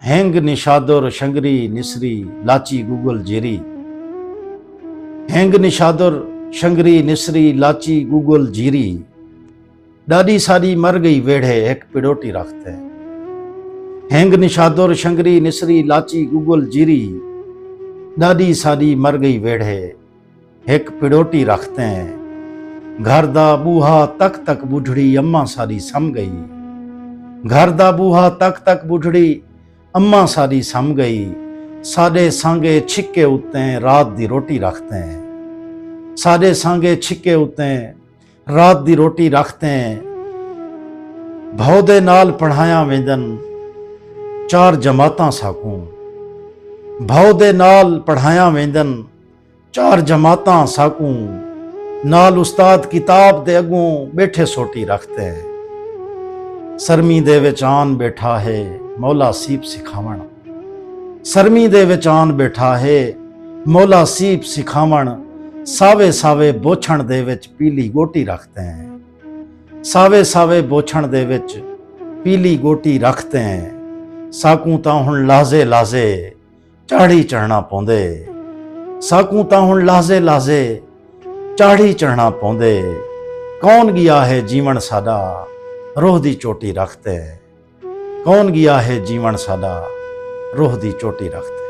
Hang نشادر شنگری نسری لاچی Google جیری، hang نشادر شنگری نسری لاچی Google جیری، ڈاڈی ساری مر گئی ویڑھے ایک پڑوٹی رکھتے ہیں۔ ہینگ نشادر شنگری نسری لاچی گوگل جیری، ڈاڈی ساری مر گئی ویڑھے ایک پڑوٹی رکھتے ہیں۔ گھر دا بوہا تک تک بوڑھڑی اماں ساری سم گئی، گھر دا بوہا تک تک بوڑھڑی اماں ساری سم گئی، ساڈے سانگے چھکے اتیں رات دی روٹی رکھتے ہیں، ساڈے سانگے چھکے اتیں رات دی روٹی رکھتے ہیں۔ بھو دے نال پڑھایا ویندن چار جماعتاں ساکوں، بھو دے نال پڑھایا ویندن چار جماعتاں ساکوں، نال استاد کتاب دے اگوں بیٹھے سوٹی رکھتے ہیں۔ سرمی دے وچ آن بیٹھا ہے مولا سیپ سکھاون، سرمی دے وچ آن بیٹھا ہے مولا سیپ سکھاون، ساوے ساوے بوچھن دے وچ پیلی گوٹی رکھتے ہیں، ساوے ساوے بوچھن دے وچ پیلی گوٹی رکھتے ہیں۔ ساکوں تاں ہن لازے لازے چاڑھی چڑھنا پوندے، ساکوں تاں ہن لازے لازے چاڑھی چڑھنا پوندے۔ کون گیا ہے جیون ساڈا روح دی چوٹی رکھتے، کون گیا ہے جیون ساڈا روح دی چوٹی رکھتے۔